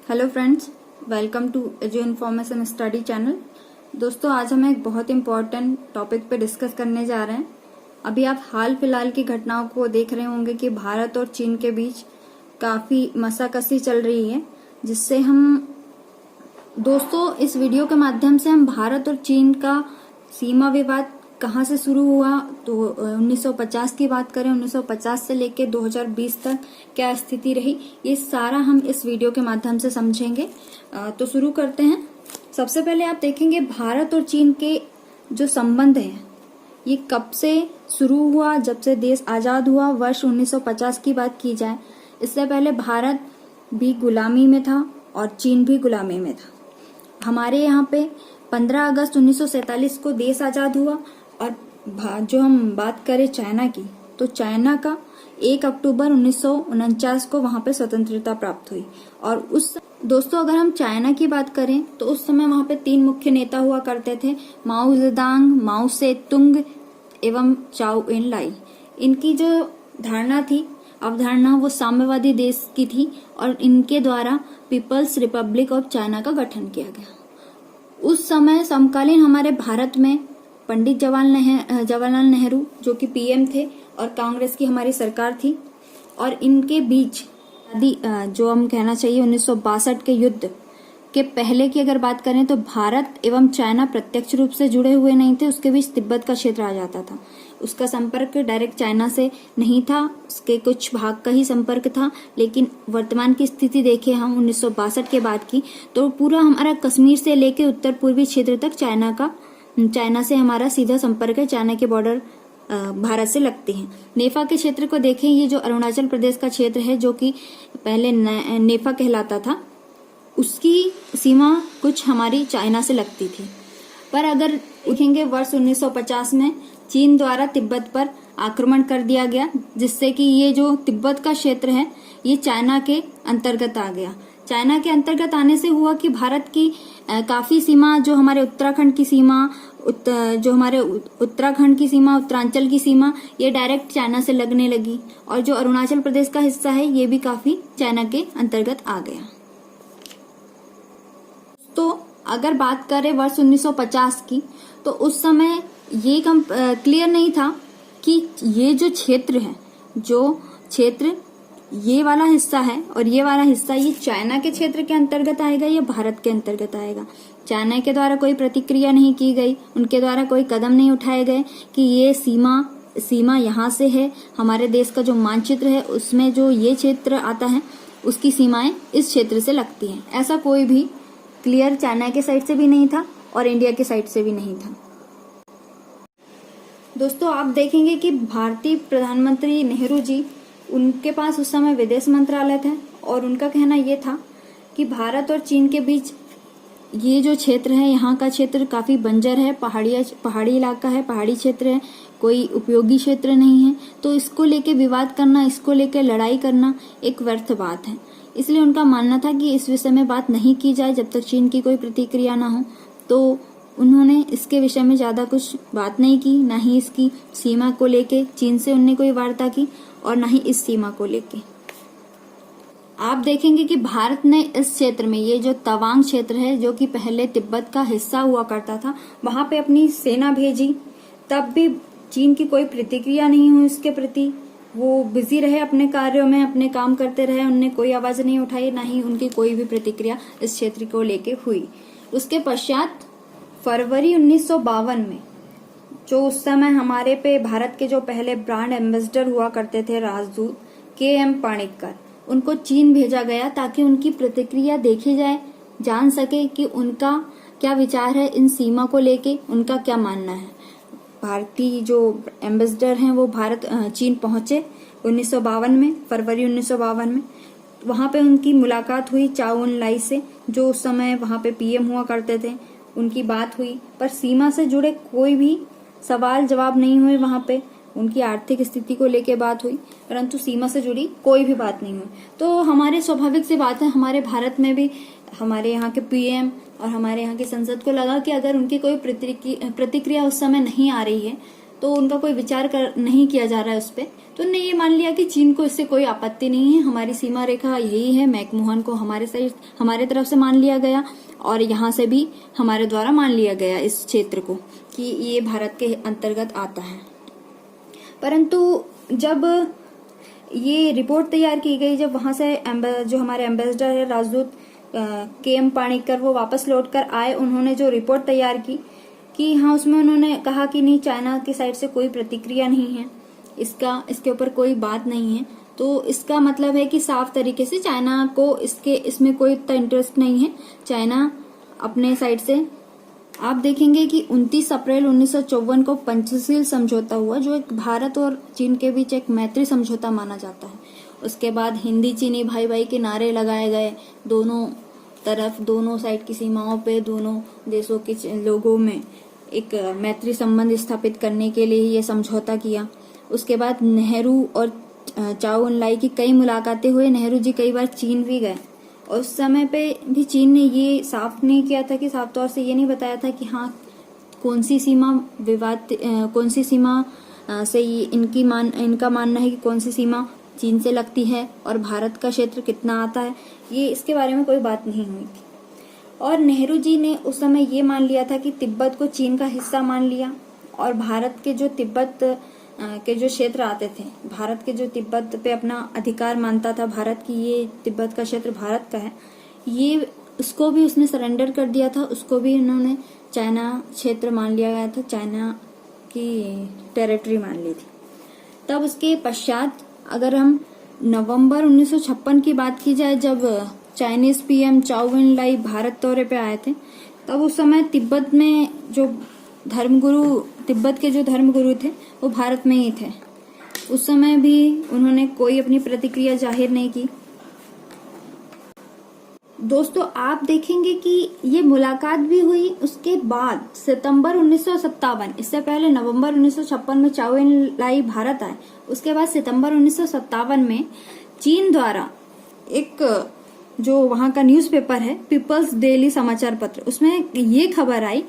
Hello friends, welcome to Edu Information Study Channel. दोस्तों, आज हम एक बहुत इम्पॉर्टेंट टॉपिक पे डिस्कस करने जा रहे हैं। अभी आप हाल फिलहाल की घटनाओं को देख रहे होंगे कि भारत और चीन के बीच काफी मसाकसी चल रही है, जिससे हम दोस्तों इस वीडियो के माध्यम से हम भारत और चीन का सीमा विवाद कहाँ से शुरू हुआ, तो 1950 की बात करें, 1950 से लेकर 2020 तक क्या स्थिति रही, ये सारा हम इस वीडियो के माध्यम से समझेंगे। तो शुरू करते हैं। सबसे पहले आप देखेंगे भारत और चीन के जो संबंध हैं ये कब से शुरू हुआ। जब से देश आजाद हुआ, वर्ष 1950 की बात की जाए, इससे पहले भारत भी गुलामी में था और चीन भी गुलामी में था। हमारे यहाँ पे 15 अगस्त 1947 को देश आजाद हुआ और जो हम बात करें चाइना की, तो चाइना का 1 अक्टूबर 1949 को वहां पे स्वतंत्रता प्राप्त हुई। और उस दोस्तों अगर हम चाइना की बात करें तो उस समय वहां पे 3 मुख्य नेता हुआ करते थे, माओ जेदांग, माओ से तुंग एवं चाओ एन लाई। इनकी जो धारणा थी, अवधारणा, वो साम्यवादी देश की थी और इनके द्वारा पीपल्स रिपब्लिक ऑफ चाइना का गठन किया गया। उस समय समकालीन हमारे भारत में पंडित जवाहरलाल नेहरू जो कि पीएम थे और कांग्रेस की हमारी सरकार थी, और इनके बीच जो हम कहना चाहिए 1962 के युद्ध के पहले की अगर बात करें तो भारत एवं चाइना प्रत्यक्ष रूप से जुड़े हुए नहीं थे। उसके बीच तिब्बत का क्षेत्र आ जाता था। उसका संपर्क डायरेक्ट चाइना से नहीं था, उसके कुछ भाग का ही संपर्क था। लेकिन वर्तमान की स्थिति देखें हम 1962 के बाद की, तो पूरा हमारा कश्मीर से लेकर उत्तर पूर्वी क्षेत्र तक चाइना से हमारा सीधा संपर्क है। चाइना के बॉर्डर भारत से लगते हैं। नेफा के क्षेत्र को देखें, ये जो अरुणाचल प्रदेश का क्षेत्र है जो कि पहले नेफा कहलाता था, उसकी सीमा कुछ हमारी चाइना से लगती थी। पर अगर देखेंगे वर्ष 1950 में चीन द्वारा तिब्बत पर आक्रमण कर दिया गया, जिससे कि ये जो तिब्बत का क्षेत्र है ये चाइना के अंतर्गत आ गया। चाइना के अंतर्गत आने से हुआ कि भारत की काफी सीमा, जो हमारे उत्तराखंड की सीमा, उत्तरांचल की सीमा, ये डायरेक्ट चाइना से लगने लगी। और जो अरुणाचल प्रदेश का हिस्सा है ये भी काफी चाइना के अंतर्गत आ गया। तो अगर बात करें वर्ष 1950 की, तो उस समय ये क्लियर नहीं था कि ये जो क्षेत्र ये वाला हिस्सा है और ये वाला हिस्सा ये चाइना के क्षेत्र के अंतर्गत आएगा या भारत के अंतर्गत आएगा। चाइना के द्वारा कोई प्रतिक्रिया नहीं की गई, उनके द्वारा कोई कदम नहीं उठाए गए कि ये सीमा यहाँ से है। हमारे देश का जो मानचित्र है उसमें जो ये क्षेत्र आता है उसकी सीमाएं इस क्षेत्र से लगती हैं। ऐसा कोई भी क्लियर चाइना के साइड से भी नहीं था और इंडिया के साइड से भी नहीं था। दोस्तों, आप देखेंगे कि भारतीय प्रधानमंत्री नेहरू जी, उनके पास उस समय विदेश मंत्रालय था और उनका कहना यह था कि भारत और चीन के बीच ये जो क्षेत्र है, यहाँ का क्षेत्र काफी बंजर है, पहाड़ी इलाका है, पहाड़ी क्षेत्र है, कोई उपयोगी क्षेत्र नहीं है। तो इसको लेके विवाद करना, इसको लेके लड़ाई करना एक व्यर्थ बात है। इसलिए उनका मानना था कि इस विषय में बात नहीं की जाए जब तक चीन की कोई प्रतिक्रिया ना हो। तो उन्होंने इसके विषय में ज्यादा कुछ बात नहीं की, ना ही इसकी सीमा को लेके चीन से उनने कोई वार्ता की और ना ही इस सीमा को लेके। आप देखेंगे कि भारत ने इस क्षेत्र में, ये जो तवांग क्षेत्र है जो कि पहले तिब्बत का हिस्सा हुआ करता था, वहां पे अपनी सेना भेजी। तब भी चीन की कोई प्रतिक्रिया नहीं हुई इसके प्रति। वो बिजी रहे अपने कार्यों में, अपने काम करते रहे, उनने कोई आवाज नहीं उठाई, ना ही उनकी कोई भी प्रतिक्रिया इस क्षेत्र को लेके हुई। उसके पश्चात फरवरी 1952 में, जो उस समय हमारे पे भारत के जो पहले ब्रांड एम्बेसडर हुआ करते थे, राजदूत के.एम. पाणिक्कर, उनको चीन भेजा गया ताकि उनकी प्रतिक्रिया देखी जाए, जान सके कि उनका क्या विचार है इन सीमा को लेके, उनका क्या मानना है। भारतीय जो एम्बेसडर हैं वो चीन पहुंचे 1952 में, फरवरी 1952 में। वहां पे उनकी मुलाकात हुई चाओ एन लाई से, जो उस समय वहां पे पीएम हुआ करते थे। उनकी बात हुई, पर सीमा से जुड़े कोई भी सवाल जवाब नहीं हुए। वहां पे उनकी आर्थिक स्थिति को लेके बात हुई, परंतु सीमा से जुड़ी कोई भी बात नहीं हुई। तो हमारे स्वाभाविक सी बात है, हमारे भारत में भी हमारे यहाँ के पीएम और हमारे यहाँ की संसद को लगा कि अगर उनकी कोई प्रतिक्रिया उस समय नहीं आ रही है, तो उनका कोई विचार नहीं किया जा रहा है उस पर, तो उन्होंने ये मान लिया कि चीन को इससे कोई आपत्ति नहीं है, हमारी सीमा रेखा यही है, मैकमोहन को हमारे तरफ से मान लिया गया और यहाँ से भी हमारे द्वारा मान लिया गया इस क्षेत्र को कि ये भारत के अंतर्गत आता है। परंतु जब ये रिपोर्ट तैयार की गई, जब वहां से जो हमारे एम्बेसडर है, राजदूत KM पाणिक्कर, वो वापस लौटकर आए, उन्होंने जो रिपोर्ट तैयार की कि हाँ, उसमें उन्होंने कहा कि नहीं, चाइना की साइड से कोई प्रतिक्रिया नहीं है, इसके ऊपर कोई बात नहीं है। तो इसका मतलब है कि साफ तरीके से चाइना को इसमें कोई इतना इंटरेस्ट नहीं है। चाइना अपने साइड से, आप देखेंगे कि 29 अप्रैल 1954 को पंचशील समझौता हुआ, जो एक भारत और चीन के बीच एक मैत्री समझौता माना जाता है। उसके बाद हिंदी चीनी भाई भाई के नारे लगाए गए, दोनों तरफ, दोनों साइड की सीमाओं पे दोनों देशों के लोगों में एक मैत्री संबंध स्थापित करने के लिए ये समझौता किया। उसके बाद नेहरू और चाओ एन-लाई की कई मुलाकातें हुई। नेहरू जी कई बार चीन भी गए और उस समय पे भी चीन ने ये साफ नहीं किया था कि साफ तौर से ये नहीं बताया था कि हाँ, कौन सी सीमा से इनका मानना है कि कौन सी सीमा चीन से लगती है और भारत का क्षेत्र कितना आता है, ये इसके बारे में कोई बात नहीं हुई थी। और नेहरू जी ने उस समय ये मान लिया था कि तिब्बत को चीन का हिस्सा मान लिया और भारत के जो तिब्बत के जो क्षेत्र आते थे, भारत के जो तिब्बत पे अपना अधिकार मानता था भारत की, ये तिब्बत का क्षेत्र भारत का है, ये उसको भी उसने सरेंडर कर दिया था, उसको भी इन्होंने चाइना क्षेत्र मान लिया गया था, चाइना की टेरिटरी मान ली थी। तब उसके पश्चात अगर हम नवंबर 1956 की बात की जाए, जब चाइनीज PM चाओ एन-लाई भारत दौरे पे आए थे, तब उस समय तिब्बत में जो तिब्बत के जो धर्मगुरु थे वो भारत में ही थे। उस समय भी उन्होंने कोई अपनी प्रतिक्रिया जाहिर नहीं की। दोस्तों, आप देखेंगे कि ये मुलाकात भी हुई। उसके बाद सितंबर 1957, इससे पहले नवंबर 1956 में चाओ एन-लाई भारत आए। उसके बाद सितंबर 1957 में चीन द्वारा एक जो वहां का न्यूज़पेपर है, पीपल्स डेली समाचार पत्र, उसमें ये खबर आई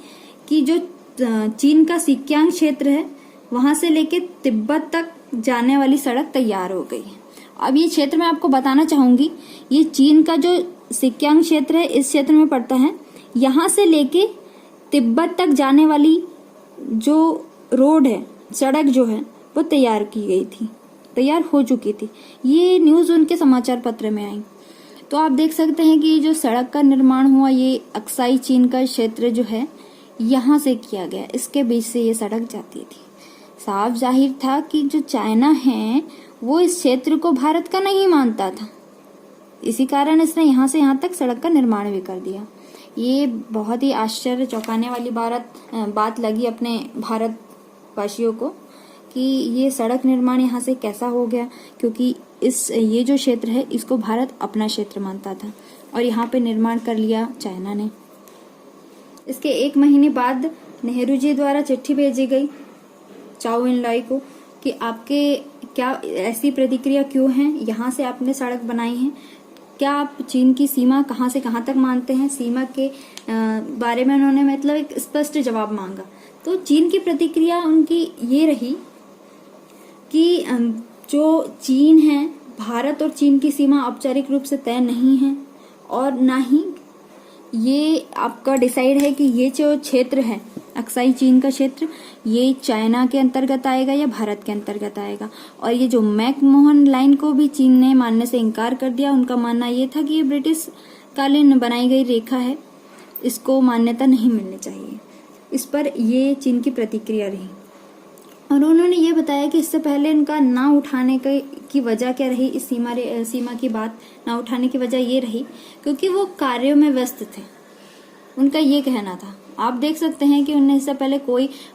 कि जो चीन का सिक्यांग क्षेत्र है, वहां से लेके तिब्बत तक जाने वाली सड़क तैयार हो गई है। अब ये क्षेत्र मैं आपको बताना चाहूंगी, ये चीन का जो सिक्यांग क्षेत्र है, इस क्षेत्र में पड़ता है। यहाँ से लेके तिब्बत तक जाने वाली जो रोड है, सड़क जो है, वो तैयार की गई थी, तैयार हो चुकी थी। ये न्यूज उनके समाचार पत्र में आई। तो आप देख सकते हैं कि ये जो सड़क का निर्माण हुआ, ये अक्साई चीन का क्षेत्र जो है, यहाँ से किया गया, इसके बीच से ये सड़क जाती थी। साफ जाहिर था कि जो चाइना है वो इस क्षेत्र को भारत का नहीं मानता था, इसी कारण इसने यहाँ से यहाँ तक सड़क का निर्माण भी कर दिया। ये बहुत ही आश्चर्य चौंकाने वाली बात लगी अपने भारतवासियों को कि ये सड़क निर्माण यहाँ से कैसा हो गया, क्योंकि ये जो क्षेत्र है इसको भारत अपना क्षेत्र मानता था और यहाँ पे निर्माण कर लिया चाइना ने। इसके 1 महीने बाद नेहरू जी द्वारा चिट्ठी भेजी गई चाओ एन-लाई को कि आपके क्या ऐसी प्रतिक्रिया क्यों है, यहाँ से आपने सड़क बनाई है, क्या आप चीन की सीमा कहाँ से कहाँ तक मानते हैं। सीमा के बारे में उन्होंने मतलब एक स्पष्ट जवाब मांगा। तो चीन की प्रतिक्रिया उनकी ये रही कि जो चीन है, भारत और चीन की सीमा औपचारिक रूप से तय नहीं है और ना ही ये आपका डिसाइड है कि ये जो क्षेत्र है, अक्साई चीन का क्षेत्र, ये चाइना के अंतर्गत आएगा या भारत के अंतर्गत आएगा। और ये जो मैकमोहन लाइन को भी चीन ने मानने से इनकार कर दिया। उनका मानना ये था कि ये ब्रिटिश कालीन बनाई गई रेखा है, इसको मान्यता नहीं मिलनी चाहिए। इस पर ये चीन की प्रतिक्रिया रही और उन्होंने ये बताया कि इससे पहले इनका ना उठाने की वजह क्या रही, इस सीमा की बात ना उठाने की वजह ये रही क्योंकि वो कार्यों में व्यस्त थे, उनका ये कहना था। आप देख सकते हैं कि उन्हें इससे पहले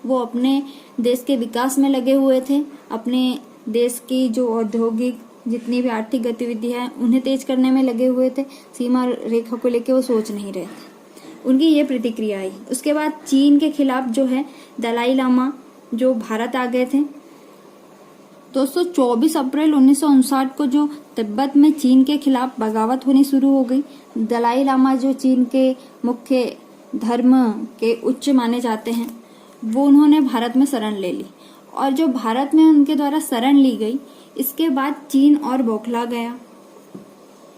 वो अपने देश के विकास में लगे हुए थे, अपने देश की जो औद्योगिक जितनी भी आर्थिक गतिविधि है उन्हें तेज करने में लगे हुए थे। सीमा रेखा को लेकर वो सोच नहीं रहे थे, उनकी ये प्रतिक्रिया आई। उसके बाद चीन के खिलाफ जो है दलाई लामा जो भारत आ गए थे। दोस्तों, 24 अप्रैल 1959 को जो तिब्बत में चीन के खिलाफ बगावत होनी शुरू हो गई। दलाई लामा जो चीन के मुख्य धर्म के उच्च माने जाते हैं, वो उन्होंने भारत में शरण ले ली और जो भारत में उनके द्वारा शरण ली गई, इसके बाद चीन और बौखला गया।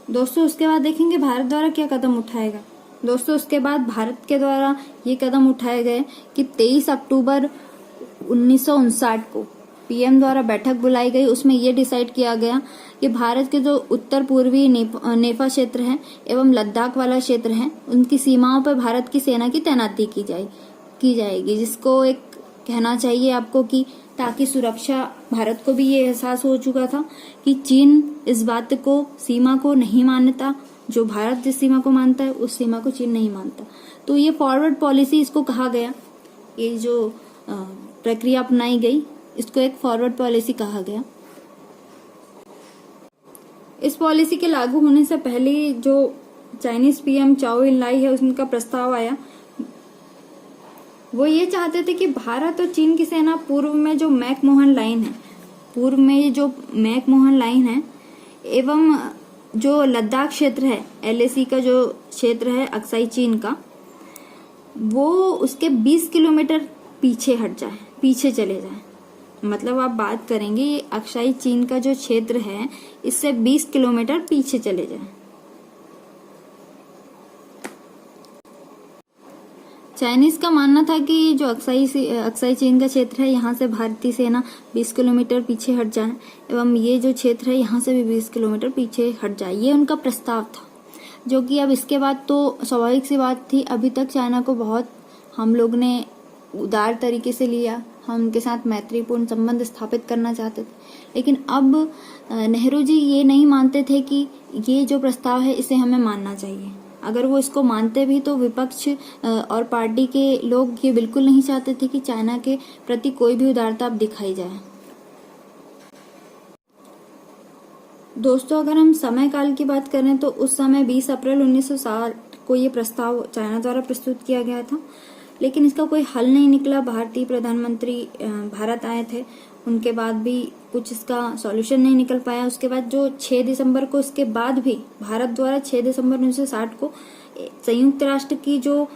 दोस्तों उसके बाद देखेंगे भारत द्वारा क्या कदम उठाएगा। दोस्तों उसके बाद भारत के द्वारा ये कदम उठाए गए कि 23 अक्टूबर 1959 को पीएम द्वारा बैठक बुलाई गई। उसमें ये डिसाइड किया गया कि भारत के जो उत्तर पूर्वी नेफा क्षेत्र है एवं लद्दाख वाला क्षेत्र है, उनकी सीमाओं पर भारत की सेना की तैनाती की जाएगी, जिसको एक कहना चाहिए आपको कि ताकि सुरक्षा, भारत को भी ये एहसास हो चुका था कि चीन इस बात को, सीमा को नहीं मानता। जो भारत जिस सीमा को मानता है उस सीमा को चीन नहीं मानता। तो ये फॉरवर्ड पॉलिसी इसको कहा गया। ये जो प्रक्रिया अपनाई गई इसको एक फॉरवर्ड पॉलिसी कहा गया। इस पॉलिसी के लागू होने से पहले जो चाइनीज पीएम चाओ इनलाई है, उनका प्रस्ताव आया। वो ये चाहते थे कि भारत और चीन की सेना पूर्व में जो मैकमोहन लाइन है एवं जो लद्दाख क्षेत्र है, एलएसी का जो क्षेत्र है अक्साई चीन का, वो उसके 20 किलोमीटर पीछे चले जाए। मतलब आप बात करेंगे ये अक्साई चीन का जो क्षेत्र है इससे 20 किलोमीटर पीछे चले जाए। चाइनीज का मानना था कि जो अक्साई चीन का क्षेत्र है, यहाँ से भारतीय सेना 20 किलोमीटर पीछे हट जाए एवं ये जो क्षेत्र है यहाँ से भी 20 किलोमीटर पीछे हट जाए। ये उनका प्रस्ताव था, जो कि अब इसके बाद तो स्वाभाविक सी बात थी। अभी तक चाइना को बहुत हम लोग ने उदार तरीके से लिया, हम उनके साथ मैत्रीपूर्ण संबंध स्थापित करना चाहते थे, लेकिन अब नेहरू जी ये नहीं मानते थे कि ये जो प्रस्ताव है इसे हमें मानना चाहिए। अगर वो इसको मानते भी तो विपक्ष और पार्टी के लोग ये बिल्कुल नहीं चाहते थे कि चाइना के प्रति कोई भी उदारता अब दिखाई जाए। दोस्तों अगर हम समय काल की बात करें तो उस समय 20 अप्रैल 1960 को ये प्रस्ताव चाइना द्वारा प्रस्तुत किया गया था, लेकिन इसका कोई हल नहीं निकला। भारतीय प्रधानमंत्री भारत आए थे, उनके बाद भी कुछ इसका सॉल्यूशन नहीं निकल पाया। उसके बाद जो 6 दिसंबर को, इसके बाद भी भारत द्वारा 6 दिसंबर 1960 को संयुक्त राष्ट्र की जो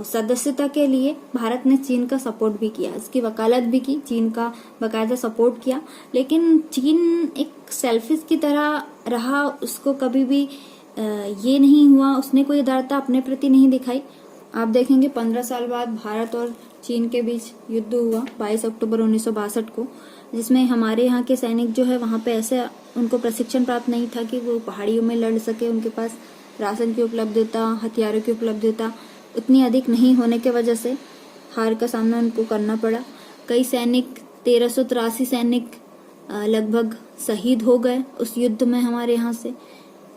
सदस्यता के लिए भारत ने चीन का सपोर्ट भी किया, इसकी वकालत भी की, चीन का बाकायदा सपोर्ट किया। लेकिन चीन एक सेल्फिश की तरह रहा, उसको कभी भी ये नहीं हुआ, उसने कोई उदारता अपने प्रति नहीं दिखाई। आप देखेंगे 15 साल बाद भारत और चीन के बीच युद्ध हुआ 22 अक्टूबर 1962 को, जिसमें हमारे यहाँ के सैनिक जो है वहां पे ऐसे उनको प्रशिक्षण प्राप्त नहीं था कि वो पहाड़ियों में लड़ सके। उनके पास राशन की उपलब्धता, हथियारों की उपलब्धता उतनी अधिक नहीं होने के वजह से हार का सामना उनको करना पड़ा। कई सैनिक, 1383 सैनिक लगभग शहीद हो गए उस युद्ध में। हमारे यहाँ से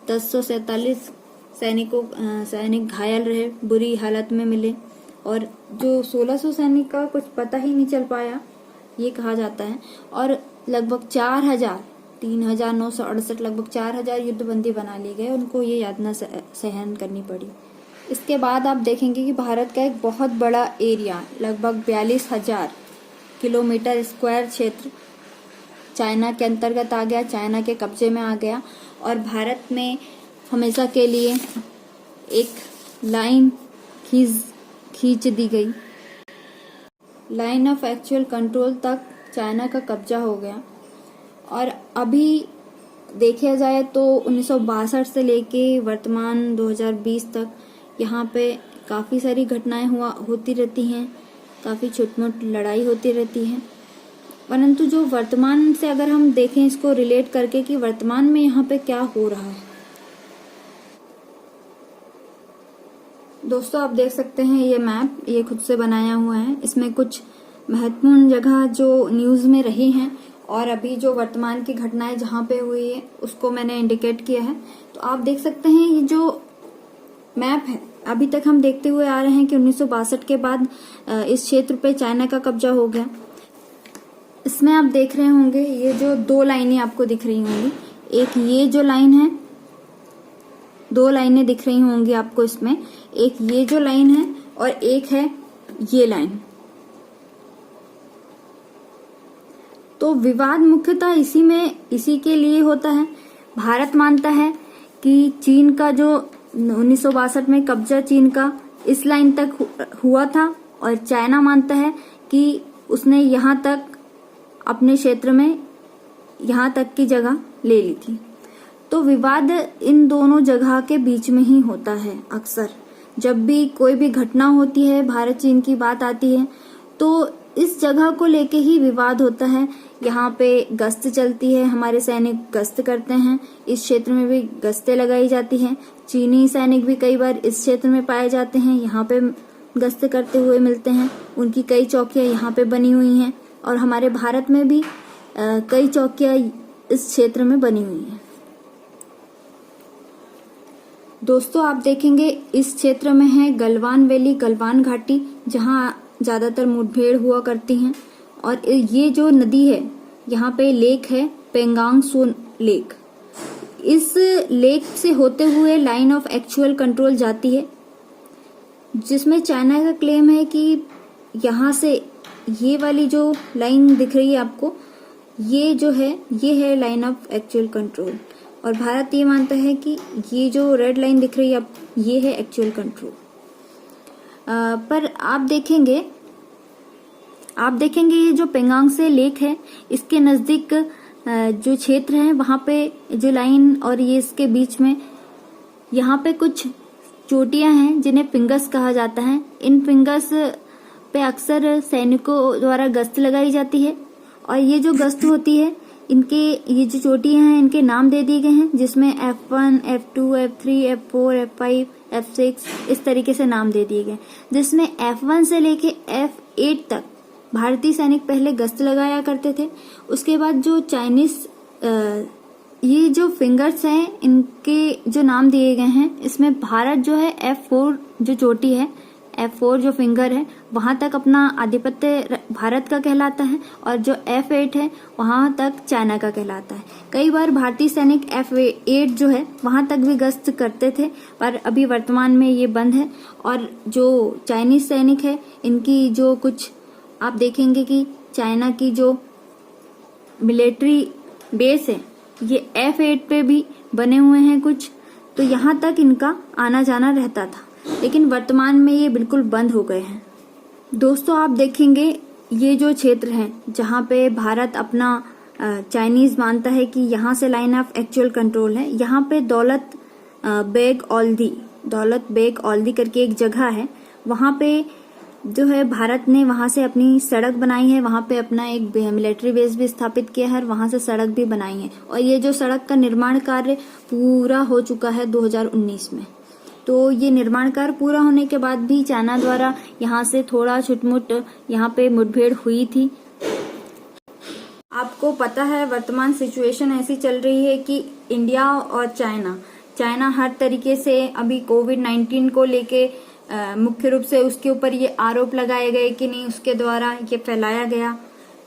1047 सैनिक घायल रहे, बुरी हालत में मिले, और जो 1600 सैनिक का कुछ पता ही नहीं चल पाया ये कहा जाता है। और लगभग 3968 लगभग 4000 युद्धबंदी बना लिए गए, उनको ये यातना सहन करनी पड़ी। इसके बाद आप देखेंगे कि भारत का एक बहुत बड़ा एरिया, लगभग 42,000 किलोमीटर स्क्वायर क्षेत्र चाइना के अंतर्गत आ गया, चाइना के कब्जे में आ गया, और भारत में हमेशा के लिए एक लाइन खींच दी गई। लाइन ऑफ एक्चुअल कंट्रोल तक चाइना का कब्जा हो गया। और अभी देखा जाए तो 1962 से लेके वर्तमान 2020 तक यहाँ पे काफी सारी घटनाएं होती रहती हैं, काफी छोट-मोट लड़ाई होती रहती है। परंतु जो वर्तमान से अगर हम देखें इसको रिलेट करके कि वर्तमान में यहाँ पे क्या हो रहा है, दोस्तों आप देख सकते हैं ये मैप, ये खुद से बनाया हुआ है। इसमें कुछ महत्वपूर्ण जगह जो न्यूज में रही हैं और अभी जो वर्तमान की घटनाएं जहां पे हुई है उसको मैंने इंडिकेट किया है। तो आप देख सकते हैं ये जो मैप है, अभी तक हम देखते हुए आ रहे हैं कि 1962 के बाद इस क्षेत्र पे चाइना का कब्जा हो गया। इसमें आप देख रहे होंगे ये जो 2 लाइनें आपको दिख रही होंगी, एक ये जो लाइन है, 2 लाइनें दिख रही होंगी आपको इसमें, एक ये जो लाइन है और एक है ये लाइन। तो विवाद मुख्यतः इसी के लिए होता है। भारत मानता है कि चीन का जो 1962 में कब्जा चीन का इस लाइन तक हुआ था, और चाइना मानता है कि उसने यहाँ तक अपने क्षेत्र में यहाँ तक की जगह ले ली थी। तो विवाद इन दोनों जगह के बीच में ही होता है। अक्सर जब भी कोई भी घटना होती है, भारत चीन की बात आती है, तो इस जगह को लेके ही विवाद होता है। यहाँ पे गश्त चलती है, हमारे सैनिक गश्त करते हैं, इस क्षेत्र में भी गश्तें लगाई जाती हैं। चीनी सैनिक भी कई बार इस क्षेत्र में पाए जाते हैं, यहाँ पे गश्त करते हुए मिलते हैं। उनकी कई चौकियां यहाँ पे बनी हुई हैं और हमारे भारत में भी कई चौकियां इस क्षेत्र में बनी हुई हैं। दोस्तों, आप देखेंगे इस क्षेत्र में है गलवान वैली, गलवान घाटी, जहाँ ज्यादातर मुठभेड़ हुआ करती हैं। और ये जो नदी है, यहाँ पे लेक है पेंगांग सो लेक। इस लेक से होते हुए लाइन ऑफ एक्चुअल कंट्रोल जाती है, जिसमें चाइना का क्लेम है कि यहाँ से ये वाली जो लाइन दिख रही है आपको, ये जो है ये है लाइन ऑफ एक्चुअल कंट्रोल। और भारत ये मानता है कि ये जो रेड लाइन दिख रही है आप, ये है एक्चुअल कंट्रोल। पर आप देखेंगे ये जो पेंगांग से लेक है, इसके नजदीक जो क्षेत्र है वहाँ पे जो लाइन और ये इसके बीच में यहाँ पे कुछ चोटियां हैं जिन्हें फिंगर्स कहा जाता है। इन फिंगर्स पे अक्सर सैनिकों द्वारा गश्त लगाई जाती है और ये जो गश्त होती है, इनके ये जो चोटियां हैं इनके नाम दे दिए गए हैं, जिसमें F1, F2, F3, F4, F5, F6 इस तरीके से नाम दे दिए गए, जिसमें F1 से लेके F8 तक भारतीय सैनिक पहले गश्त लगाया करते थे। उसके बाद जो चाइनीज ये जो फिंगर्स हैं इनके जो नाम दिए गए हैं, इसमें भारत जो है F4 जो चोटी है, F4 जो फिंगर है वहां तक अपना आधिपत्य भारत का कहलाता है और जो F8 है वहां तक चाइना का कहलाता है। कई बार भारतीय सैनिक F8 जो है वहां तक भी गश्त करते थे, पर अभी वर्तमान में ये बंद है। और जो चाइनीज सैनिक है इनकी जो कुछ आप देखेंगे कि चाइना की जो मिलिट्री बेस है ये F8 पे भी बने हुए हैं कुछ, तो यहाँ तक इनका आना जाना रहता था, लेकिन वर्तमान में ये बिल्कुल बंद हो गए हैं। दोस्तों, आप देखेंगे ये जो क्षेत्र है जहाँ पे भारत अपना चाइनीज मानता है कि यहाँ से लाइन ऑफ एक्चुअल कंट्रोल है, यहाँ पे दौलत बेग औल्दी करके एक जगह है, वहाँ पे जो है भारत ने वहां से अपनी सड़क बनाई है, वहां पे अपना एक मिलिट्री बेस भी स्थापित किया है और वहां से सड़क भी बनाई है। और ये जो सड़क का निर्माण कार्य पूरा हो चुका है 2019 में। तो ये निर्माण कार्य पूरा होने के बाद भी चाइना द्वारा यहाँ से थोड़ा छुटमुट यहाँ पे मुठभेड़ हुई थी। आपको पता है वर्तमान सिचुएशन ऐसी चल रही है कि इंडिया और चाइना हर तरीके से अभी कोविड-19 को लेके मुख्य रूप से उसके ऊपर ये आरोप लगाए गए कि नहीं उसके द्वारा ये फैलाया गया,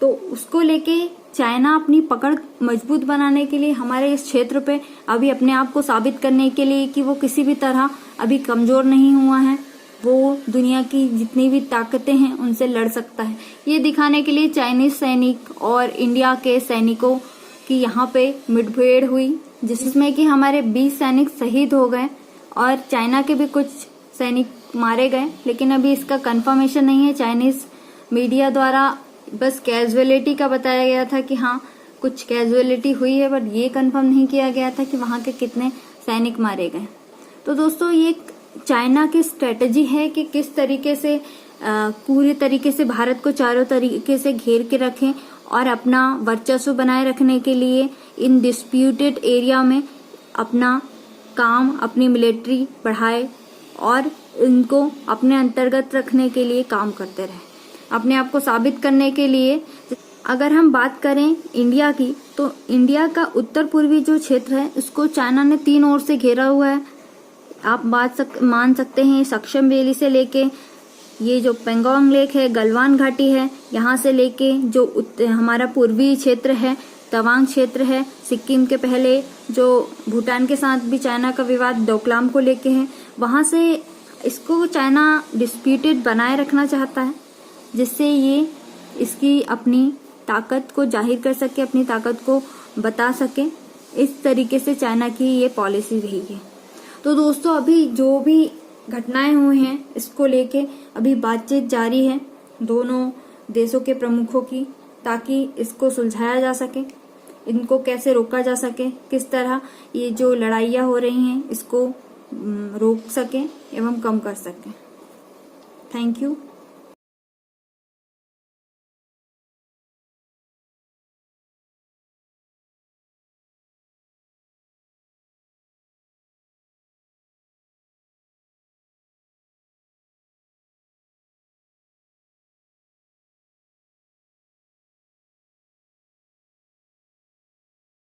तो उसको लेके चाइना अपनी पकड़ मजबूत बनाने के लिए हमारे इस क्षेत्र पे अभी अपने आप को साबित करने के लिए कि वो किसी भी तरह अभी कमजोर नहीं हुआ है, वो दुनिया की जितनी भी ताकतें हैं उनसे लड़ सकता है, ये दिखाने के लिए चाइनीज सैनिक और इंडिया के सैनिकों की यहाँ पे मुठभेड़ हुई, जिसमें कि हमारे 20 सैनिक शहीद हो गए और चाइना के भी कुछ सैनिक मारे गए। लेकिन अभी इसका कंफर्मेशन नहीं है, चाइनीज मीडिया द्वारा बस कैजुअलिटी का बताया गया था कि हाँ कुछ कैजुअलिटी हुई है, बट ये कंफर्म नहीं किया गया था कि वहां के कितने सैनिक मारे गए। तो दोस्तों, ये चाइना की स्ट्रेटेजी है कि किस तरीके से पूरी तरीके से भारत को चारों तरीके से घेर के रखें और अपना वर्चस्व बनाए रखने के लिए इन डिस्प्यूटेड एरिया में अपना काम, अपनी मिलिट्री बढ़ाए और इनको अपने अंतर्गत रखने के लिए काम करते रहे, अपने आप को साबित करने के लिए। अगर हम बात करें इंडिया की, तो इंडिया का उत्तर पूर्वी जो क्षेत्र है उसको चाइना ने 3 ओर से घेरा हुआ है। आप मान सकते हैं सक्षम वैली से लेके ये जो पेंगोंग लेक है, गलवान घाटी है, यहाँ से लेके जो हमारा पूर्वी क्षेत्र है, तवांग क्षेत्र है, सिक्किम के पहले जो भूटान के साथ भी चाइना का विवाद डोकलाम को लेके है, वहां से इसको चाइना डिस्प्यूटेड बनाए रखना चाहता है, जिससे ये इसकी अपनी ताकत को जाहिर कर सके, अपनी ताकत को बता सके। इस तरीके से चाइना की ये पॉलिसी रही है। तो दोस्तों, अभी जो भी घटनाएं हुई हैं इसको लेके अभी बातचीत जारी है दोनों देशों के प्रमुखों की, ताकि इसको सुलझाया जा सके। इनको कैसे रोका जा सके, किस तरह ये जो लड़ाइयाँ हो रही हैं इसको रोक सकें एवं कम कर सकें। Thank you.